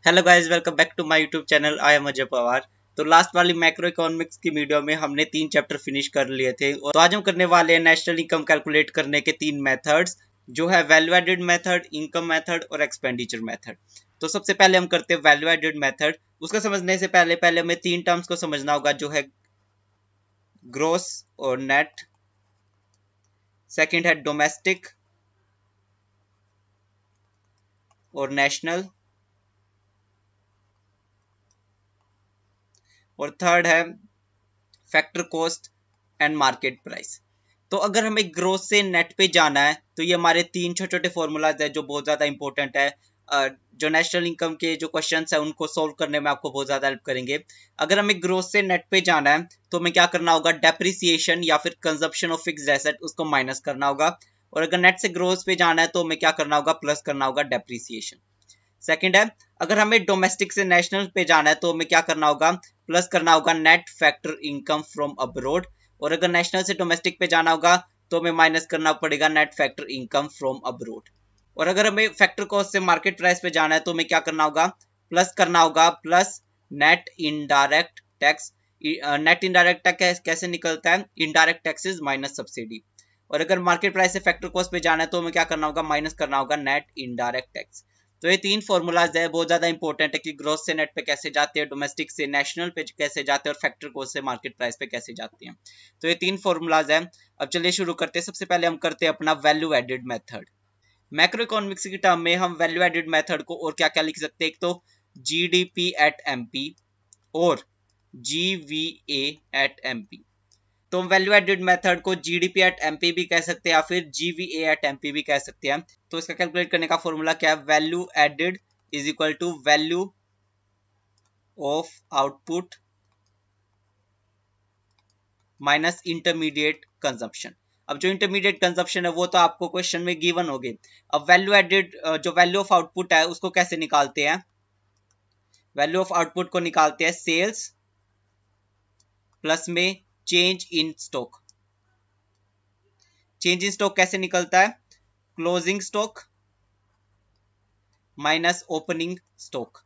Hello guys, welcome back to my YouTube channel. I am Ajay Pawar. तो last वाली macro economics की video में हमने 3 चैप्टर फिनिश कर लिए थे। तो आज हम करने वाले हैं नेशनल इनकम कैलकुलेट करने के 3 मेथड्स, जो है value added method, income method और एक्सपेंडिचर मेथड। तो सबसे पहले हम करते हैं वैल्यू एडेड मेथड। उसको समझने से पहले पहले हमें 3 टर्म्स को समझना होगा, जो है ग्रोस और नेट, सेकेंड है डोमेस्टिक और नेशनल, और थर्ड है factor cost and market price. तो अगर हमें ग्रोथ से नेट पे जाना है तो ये हमारे 3 छोटे छोटे फॉर्मूलाज है जो बहुत ज़्यादा इंपॉर्टेंट है। जो नेशनल इनकम के जो क्वेश्चंस है उनको सोल्व करने में आपको बहुत ज़्यादा हेल्प करेंगे। अगर हमें ग्रोथ से नेट पे जाना है तो हमें क्या करना होगा, डेप्रिसिएशन या फिर कंजप्शन ऑफ फिक्स्ड एसेट उसको माइनस करना होगा। और अगर नेट से ग्रोथ पे जाना है तो हमें क्या करना होगा, प्लस करना होगा डेप्रिसिएशन। सेकंड है, अगर हमें डोमेस्टिक से नेशनल पे जाना है तो हमें क्या करना होगा, प्लस करना होगा net factor income from abroad. और अगर नेशनल से डोमेस्टिक पे जाना होगा तो हमें माइनस करना पड़ेगा net factor income from abroad. और अगर हमें फैक्टर कॉस्ट से मार्केट प्राइस पे जाना है तो हमें क्या करना होगा, प्लस करना होगा plus net indirect tax. Net indirect tax कैसे निकलता है, इनडायरेक्ट टैक्सेस माइनस सब्सिडी। और अगर मार्केट प्राइस से फैक्टर कॉस्ट पे जाना है तो हमें क्या करना होगा, माइनस करना होगा नेट इनडायरेक्ट टैक्स। तो ये 3 फॉर्मूलाज है, बहुत ज्यादा इंपॉर्टेंट है कि ग्रोथ से नेट पे कैसे जाते हैं, डोमेस्टिक से नेशनल पे कैसे जाते हैं और फैक्टर कॉस्ट से मार्केट प्राइस पे कैसे जाते हैं। तो ये 3 फॉर्मूलाज है। अब चलिए शुरू करते हैं। सबसे पहले हम करते हैं अपना value added method. Macro economics की टर्म में हम वैल्यू एडेड मेथड को और क्या क्या लिख सकते हैं, एक तो जीडीपी एट एमपी और जीवीए एट एमपी। तो हम वैल्यू एडेड मेथड को जीडीपी एट एमपी भी कह सकते हैं या फिर जीवीए एट एमपी भी कह सकते हैं। तो इसका कैलकुलेट करने का फॉर्मूला क्या है, value added is equal to value of output minus intermediate consumption. अब जो इंटरमीडिएट कंजप्शन है वो तो आपको क्वेश्चन में गिवन हो गए। अब वैल्यू एडेड जो वैल्यू ऑफ आउटपुट है उसको कैसे निकालते हैं, वैल्यू ऑफ आउटपुट को निकालते हैं सेल्स प्लस में change in stock. Change in stock कैसे निकलता है, closing stock minus opening stock.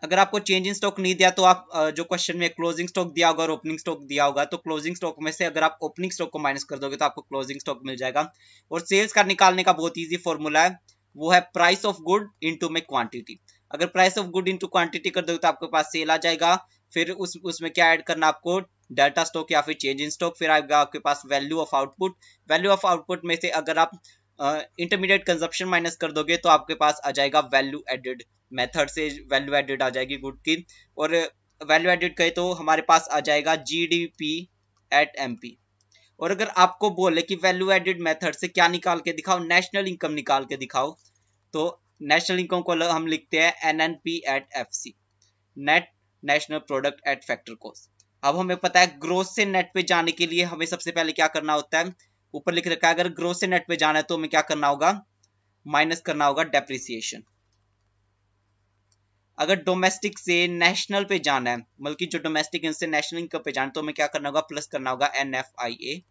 अगर आपको चेंज इन स्टॉक नहीं दिया तो आप जो क्वेश्चन में क्लोजिंग स्टॉक दिया होगा और ओपनिंग स्टॉक दिया होगा, तो क्लोजिंग स्टॉक में से अगर आप ओपनिंग स्टॉक को माइनस कर दोगे तो आपको क्लोजिंग स्टॉक मिल जाएगा। और सेल्स का निकालने का बहुत इजी फॉर्मूला है, वो है प्राइस ऑफ गुड इनटू में क्वांटिटी। अगर price of good into quantity कर दोगे तो आपके पास सेल आ जाएगा। फिर उसमें क्या ऐड करना आपको, डेल्टा स्टॉक या फिर चेंज इन स्टॉक। फिर आएगा आपके पास value of output. Value of output में से अगर आप इंटरमीडिएट कंजप्शन माइनस कर दोगे तो आपके पास आ जाएगा वैल्यू एडेड मेथड से वैल्यू एडेड आ जाएगी गुड की। और वैल्यू एडेड कहे तो हमारे पास आ जाएगा जीडीपी एट एमपी। और अगर आपको बोले कि वैल्यू एडेड मेथड से क्या निकाल के दिखाओ, नेशनल इनकम निकाल के दिखाओ, तो नेशनल इनकम को हम लिखते हैं NNP at FC, net national product at factor cost. अब हमें पता है ग्रोथ से नेट पे जाने के लिए हमें सबसे पहले क्या करना होता है, ऊपर लिख रखा है अगर ग्रोथ से नेट पे जाना है तो हमें क्या करना होगा, माइनस करना होगा डेप्रिसिएशन। अगर डोमेस्टिक से नेशनल पे जाना है, मतलब कि जो डोमेस्टिक इनसे नेशनल इनकम पे जाना है, तो हमें क्या करना होगा, प्लस करना होगा एनएफआईए।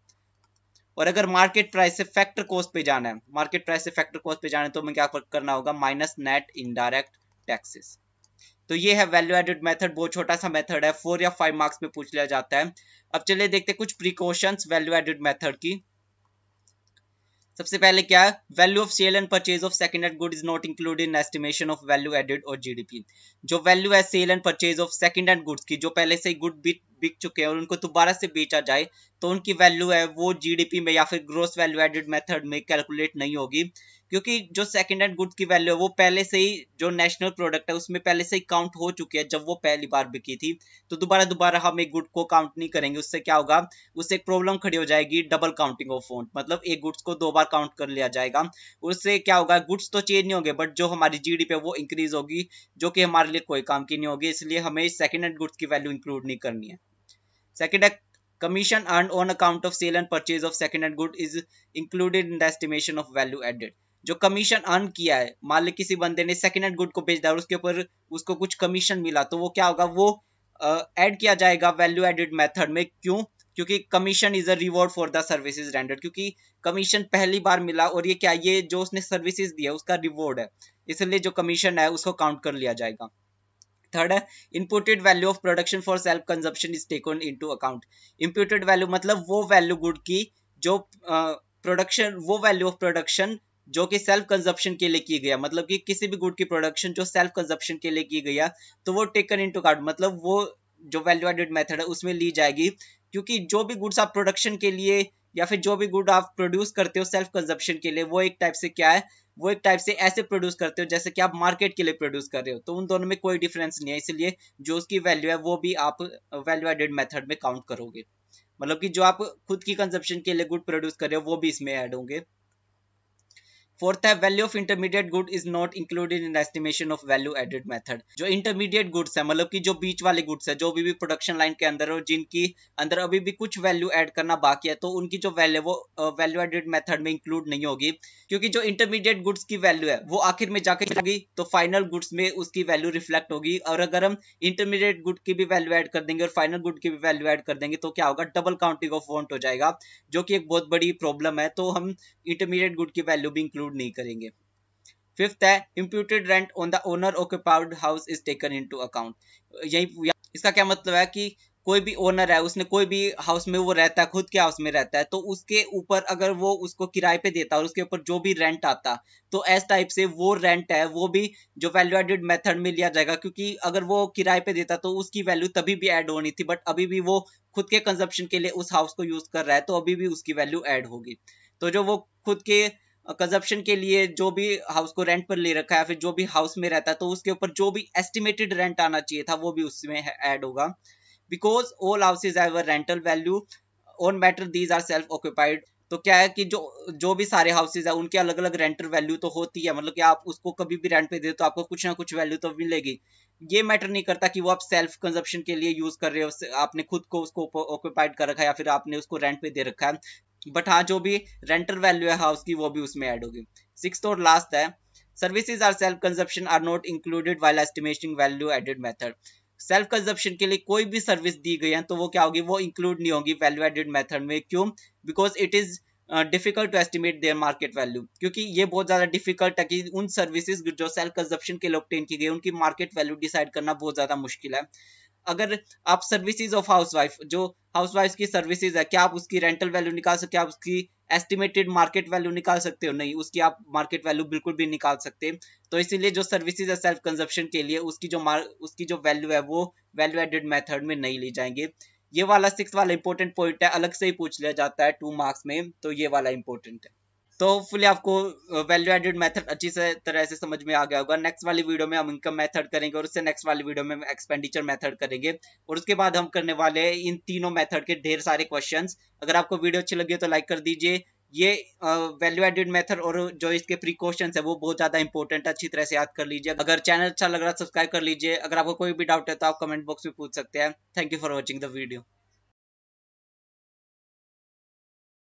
और अगर मार्केट प्राइस से फैक्टर कॉस्ट पे जाना है, मार्केट प्राइस से फैक्टर कॉस्ट पे जाना है तो हमें क्या करना होगा, माइनस नेट इनडायरेक्ट टैक्सेस। तो ये है वैल्यू एडेड मेथड, बहुत छोटा सा मेथड है, 4 या 5 मार्क्स में पूछ लिया जाता है। अब चलिए देखते हैं कुछ प्रिकॉशंस वैल्यू एडेड मेथड की। सबसे पहले क्या है, value of sale and purchase of second hand good is not included in estimation of value added और जीडीपी। जो वैल्यू है sale and purchase of second hand goods की, जो पहले से ही गुड बिक चुके हैं और उनको दोबारा से बेचा जाए, तो उनकी वैल्यू है वो जीडीपी में या फिर ग्रोस वैल्यू एडेड मेथड में कैलकुलेट नहीं होगी। क्योंकि जो सेकंड हैंड गुड्स की वैल्यू है वो पहले से ही जो नेशनल प्रोडक्ट है उसमें पहले से ही काउंट हो चुकी है जब वो पहली बार बिकी थी। तो दोबारा दोबारा हम एक गुड को काउंट नहीं करेंगे, उससे क्या होगा, उससे एक प्रॉब्लम खड़ी हो जाएगी, डबल काउंटिंग ऑफ फॉन्ट, मतलब एक गुड्स को 2 बार काउंट कर लिया जाएगा। उससे क्या होगा, गुड्स तो चेंज नहीं होंगे बट जो हमारी जीडीपी है वो इंक्रीज होगी, जो कि हमारे लिए कोई काम की नहीं होगी। इसलिए हमें सेकंड हैंड गुड्स की वैल्यू इंक्लूड नहीं करनी है। सेकंड है, commission earned on account of sale and purchase of second hand good is included in the estimation of value added। जो कमीशन अर्न किया है, मान ली किसी बंदे ने सेकंड हैंड गुड को बेच दिया और उसके ऊपर उसको कुछ कमीशन मिला, तो वो क्या होगा, वो ऐड किया जाएगा वैल्यू एडेड मेथड में। क्यों, क्योंकि commission is a reward for the services rendered. क्योंकि कमीशन पहली बार मिला और ये क्या, ये जो उसने सर्विसेज दी है उसका रिवॉर्ड है। इसलिए जो कमीशन है उसको काउंट कर लिया जाएगा। थर्ड है imputed value of production for self consumption is taken into account. Imputed value मतलब वो वैल्यू गुड की जो प्रोडक्शन, वो वैल्यू ऑफ प्रोडक्शन जो कि सेल्फ कंजप्शन के लिए की गया, मतलब कि किसी भी गुड की प्रोडक्शन जो सेल्फ कंजप्शन के लिए की गई है तो वो टेकन इनटू अकाउंट, मतलब वो जो वैल्यू एडेड मेथड है उसमें ली जाएगी। क्योंकि जो भी गुड्स आप प्रोडक्शन के लिए या फिर जो भी गुड आप प्रोड्यूस करते हो सेल्फ कंजप्शन के लिए, वो एक टाइप से क्या है, वो एक टाइप से ऐसे प्रोड्यूस करते हो जैसे कि आप मार्केट के लिए प्रोड्यूस कर रहे हो, तो उन दोनों में कोई डिफरेंस नहीं है। इसलिए जो उसकी वैल्यू है वो भी आप वैल्यू एडेड मेथड में काउंट करोगे, मतलब कि जो आप खुद की कंजप्शन के लिए गुड प्रोड्यूस कर रहे हो वो भी इसमें ऐड होंगे। फोर्थ है value of intermediate good is not included in estimation of value added method. जो इंटरमीडिएट गुड्स है, मतलब कि जो बीच वाले गुड्स है, जो भी प्रोडक्शन लाइन के अंदर और जिनकी अंदर अभी भी कुछ वैल्यू ऐड करना बाकी है, तो उनकी जो वैल्यू है वो वैल्यू एडेड मेथड में इंक्लूड नहीं होगी। क्योंकि जो इंटरमीडिएट गुड्स की वैल्यू है वो आखिर में जाके होगी तो फाइनल गुड्स में उसकी वैल्यू रिफ्लेक्ट होगी। और अगर हम इंटरमीडिएट गुड की भी वैल्यू ऐड कर देंगे और फाइनल गुड की भी वैल्यू ऐड कर देंगे तो क्या होगा, डबल काउंटिंग ऑफ वांट हो जाएगा, जो कि एक बहुत बड़ी प्रॉब्लम है। तो हम इंटरमीडिएट गुड की वैल्यू भी इंक्लूड नहीं करेंगे। फिफ्थ है imputed rent on the owner occupied house is taken into account. यही इसका क्या मतलब है कि कोई भी ओनर है, उसने कोई भी हाउस में वो रहता है, खुद के हाउस में रहता है, तो उसके ऊपर अगर वो उसको किराए पे देता है और उसके ऊपर जो भी रेंट आता, तो इस टाइप से वो रेंट है वो भी जो वैल्यू एडेड मेथड में लिया जाएगा। क्योंकि अगर वो किराए पे देता तो उसकी वैल्यू तभी भी ऐड होनी थी, बट अभी भी वो खुद के कंजप्शन के लिए उस हाउस को यूज कर रहा है तो अभी भी उसकी वैल्यू ऐड होगी। तो जो वो खुद के कंजप्शन के लिए जो भी हाउस को रेंट पर ले रखा है, फिर जो भी हाउस में रहता है, तो उसके ऊपर जो भी एस्टिमेटेड रेंट आना चाहिए था वो भी उसमें ऐड होगा। Because all houses have a rental value on matter these are self occupied. तो क्या है कि जो भी सारे हाउसेज है उनके अलग अलग रेंटल वैल्यू तो होती है, मतलब कि आप उसको कभी भी रेंट पे दे तो आपको कुछ ना कुछ वैल्यू तो मिलेगी। ये मैटर नहीं करता कि वो आप सेल्फ कंजप्शन के लिए यूज कर रहे हो, आपने खुद को उसको ऑक्यूपाइड कर रखा है या फिर आपने उसको रेंट पे दे रखा है, बट हाँ जो भी रेंटल वैल्यू है हाउस की वो भी उसमें ऐड होगी। सिक्स्थ और लास्ट है services are self consumption are not included while estimating value added method. Self consumption के लिए कोई भी सर्विस दी गई है तो वो क्या होगी, वो इंक्लूड नहीं होगी वैल्यू एडेड मेथड में। क्यों? Because it is difficult to estimate their market value. क्योंकि ये बहुत ज्यादा डिफिकल्ट है कि उन सर्विसेज जो सेल्फ कंजप्शन के लिए ऑब्टेन की गई उनकी मार्केट वैल्यू डिसाइड करना बहुत ज्यादा मुश्किल है। अगर आप सर्विसेज ऑफ हाउसवाइफ, जो हाउसवाइफ की सर्विसेज है, क्या आप उसकी रेंटल वैल्यू निकाल सकते हैं? आप उसकी एस्टिमेटेड मार्केट वैल्यू निकाल सकते हो? नहीं, उसकी आप मार्केट वैल्यू बिल्कुल भी निकाल सकते। तो इसीलिए जो सर्विसेज है सेल्फ कंजप्शन के लिए उसकी जो वैल्यू है वो वैल्यू एडेड मेथड में नहीं ली जाएंगे। ये वाला सिक्स वाला इंपॉर्टेंट पॉइंट है, अलग से ही पूछ लिया जाता है 2 मार्क्स में, तो ये वाला इंपॉर्टेंट है। तो होपफुली आपको वैल्यू एडेड मेथड अच्छी से तरह से समझ में आ गया होगा। नेक्स्ट वाली वीडियो में हम इनकम मेथड करेंगे और उससे नेक्स्ट वाली वीडियो में एक्सपेंडिचर मेथड करेंगे और उसके बाद हम करने वाले हैं इन तीनों मेथड के ढेर सारे क्वेश्चंस। अगर आपको वीडियो अच्छी लगी तो लाइक कर दीजिए। ये वैल्यू एडेड मेथड और जो इसके प्रिकॉशंस है वो बहुत ज्यादा इंपॉर्टेंट है, अच्छी तरह से याद कर लीजिए। अगर चैनल अच्छा लग रहा है सब्सक्राइब कर लीजिए। अगर आपको कोई भी डाउट है तो आप कमेंट बॉक्स में पूछ सकते हैं। Thank you for watching the video.